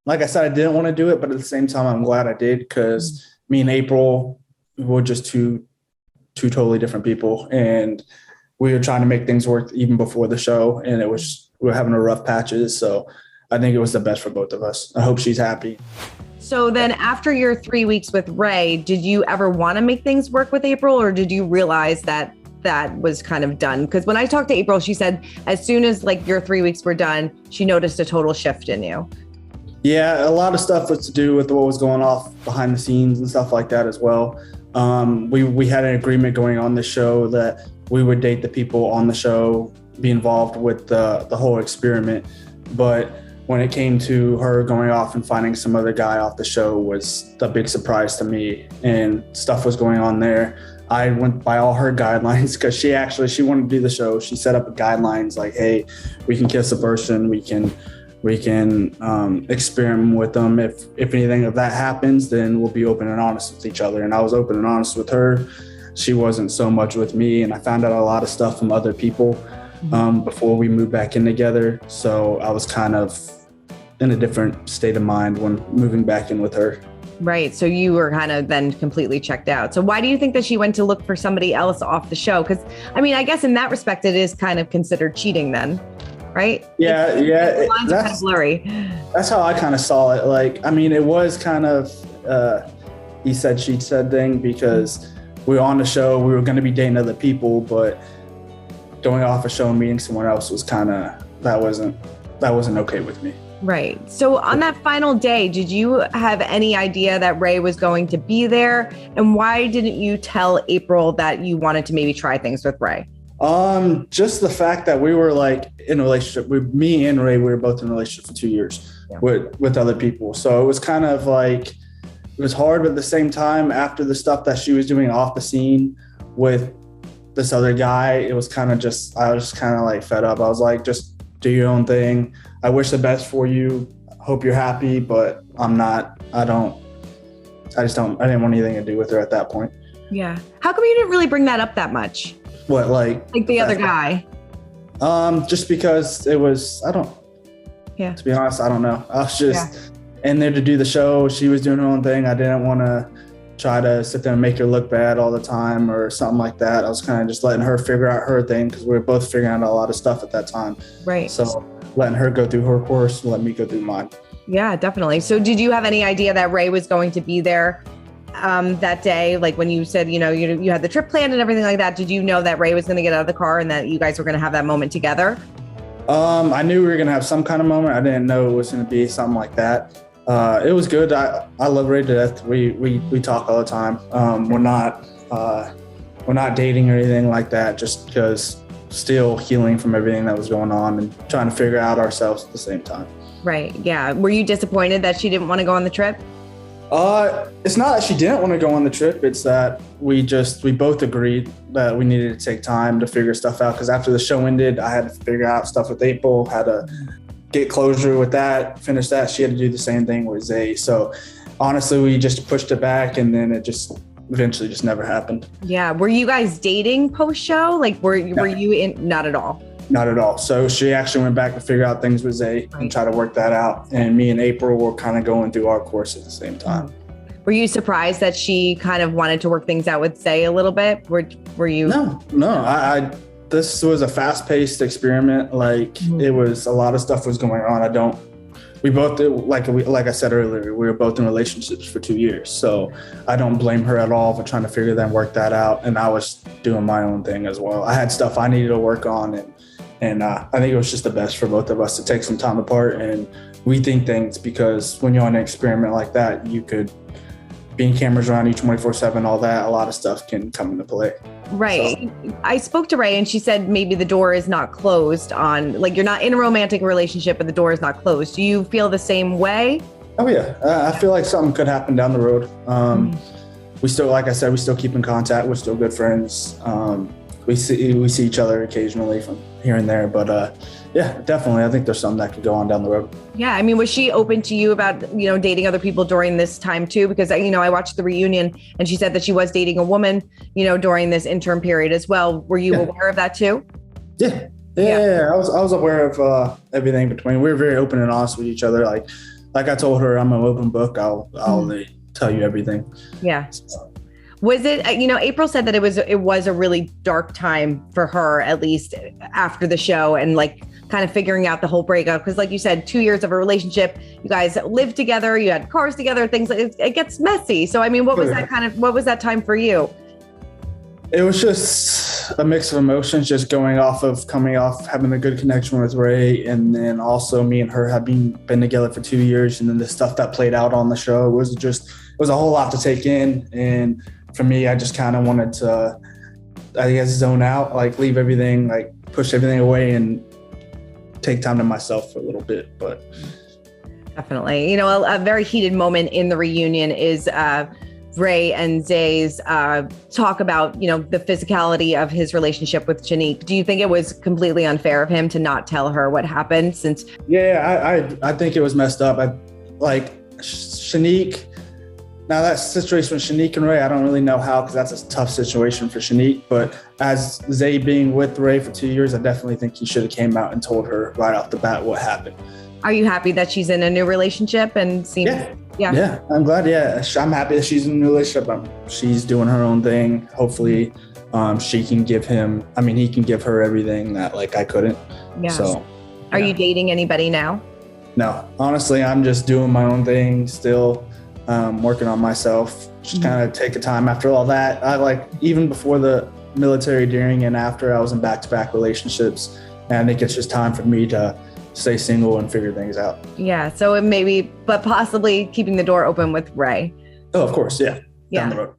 like I said, I didn't want to do it, but at the same time, I'm glad I did because me and April were just two totally different people, and we were trying to make things work even before the show, and we were having a rough patches. So I think it was the best for both of us. I hope she's happy. So then after your 3 weeks with Ray, did you ever want to make things work with April, or did you realize that was kind of done? Because when I talked to April, she said as soon as like your 3 weeks were done, she noticed a total shift in you. Yeah, a lot of stuff was to do with what was going off behind the scenes and stuff like that as well. We had an agreement going on the show that we would date the people on the show, be involved with the whole experiment. But when it came to her going off and finding some other guy off the show was a big surprise to me, and stuff was going on there. I went by all her guidelines because she wanted to do the show. She set up guidelines like, hey, we can kiss a person, we can experiment with them. If anything of that happens, then we'll be open and honest with each other. And I was open and honest with her. She wasn't so much with me, and I found out a lot of stuff from other people before we moved back in together. So I was kind of in a different state of mind when moving back in with her. Right. So you were kind of then completely checked out. So why do you think that she went to look for somebody else off the show? Because I mean, I guess in that respect, it is kind of considered cheating then, right? Yeah. The lines are kind of blurry. That's how I kind of saw it. Like, I mean, it was kind of he said, she said thing because we were on the show. We were going to be dating other people, but going off a show and meeting someone else was kind of, that wasn't okay with me. Right. So on that final day, did you have any idea that Ray was going to be there? And why didn't you tell April that you wanted to maybe try things with Ray? Just the fact that we were like in a relationship with me and Ray, we were both in a relationship for 2 years with other people. So it was kind of like, it was hard, but at the same time, after the stuff that she was doing off the scene with this other guy, it was kind of just, I was just kind of like fed up. I was like, just do your own thing. I wish the best for you. Hope you're happy, but I didn't want anything to do with her at that point. Yeah. How come you didn't really bring that up that much? What, like the other guy? Just because it was, to be honest, I don't know. I was just in there to do the show. She was doing her own thing. I didn't want to try to sit there and make her look bad all the time or something like that. I was kind of just letting her figure out her thing because we were both figuring out a lot of stuff at that time. Right. So letting her go through her course and let me go through mine. Yeah, definitely. So did you have any idea that Ray was going to be there that day? Like when you said, you had the trip planned and everything like that, did you know that Ray was going to get out of the car and that you guys were going to have that moment together? I knew we were going to have some kind of moment. I didn't know it was going to be something like that. It was good. I love Ray to death. We talk all the time. We're not dating or anything like that, just because still healing from everything that was going on and trying to figure out ourselves at the same time. Right. Yeah. Were you disappointed that she didn't want to go on the trip? It's not that she didn't want to go on the trip. It's that we both agreed that we needed to take time to figure stuff out. Because after the show ended, I had to figure out stuff with April, had to get closure with that, finish that. She had to do the same thing with Zay. So honestly, we just pushed it back, and then it just eventually just never happened. Yeah. Were you guys dating post-show? Like, were you in? Not at all. Not at all. So she actually went back to figure out things with Zay and try to work that out. And me and April were kind of going through our course at the same time. Were you surprised that she kind of wanted to work things out with Zay a little bit? Were you? No. This was a fast-paced experiment. Like it was, a lot of stuff was going on. We both did, like I said earlier, we were both in relationships for 2 years. So I don't blame her at all for trying to figure that and work that out. And I was doing my own thing as well. I had stuff I needed to work on, and I think it was just the best for both of us to take some time apart and rethink things, because when you're on an experiment like that, you could, being cameras around you 24/7, all that, a lot of stuff can come into play. Right. So I spoke to Ray and she said maybe the door is not closed on, like, you're not in a romantic relationship, but the door is not closed. Do you feel the same way? Oh yeah. I feel like something could happen down the road. We still, like I said, we still keep in contact. We're still good friends. We see each other occasionally from here and there, but yeah, definitely. I think there's something that could go on down the road. Yeah. I mean, was she open to you about, dating other people during this time too? Because, I watched the reunion and she said that she was dating a woman, during this interim period as well. Were you aware of that too? Yeah. I was aware of everything between. We were very open and honest with each other. Like like I told her, I'm an open book. I'll tell you everything. Yeah. So. Was it, April said that it was a really dark time for her, at least after the show, and like kind of figuring out the whole breakup. Because like you said, 2 years of a relationship, you guys lived together, you had cars together, things like it gets messy. So, I mean, what was that time for you? It was just a mix of emotions, just coming off having a good connection with Ray. And then also me and her have been together for 2 years. And then the stuff that played out on the show was a whole lot to take in. And for me, I just kind of wanted to, I guess, zone out, like leave everything, like push everything away and take time to myself for a little bit. But definitely, a very heated moment in the reunion is Ray and Zay's talk about, the physicality of his relationship with Shanique. Do you think it was completely unfair of him to not tell her what happened? I think it was messed up. Shanique. Now that situation with Shanique and Ray, I don't really know how, because that's a tough situation for Shanique. But as Zay being with Ray for 2 years, I definitely think he should have came out and told her right off the bat what happened. Are you happy that she's in a new relationship and seems? Yeah, I'm glad. Yeah, I'm happy that she's in a new relationship. She's doing her own thing. Hopefully, he can give her everything that like I couldn't. Yeah. So, are you dating anybody now? No, honestly, I'm just doing my own thing still. Working on myself, just kind of take a time after all that. I even before the military, during and after, I was in back-to-back relationships, and I think it's just time for me to stay single and figure things out. Yeah. So it maybe, but possibly keeping the door open with Ray. Oh, of course. Yeah. Down the road.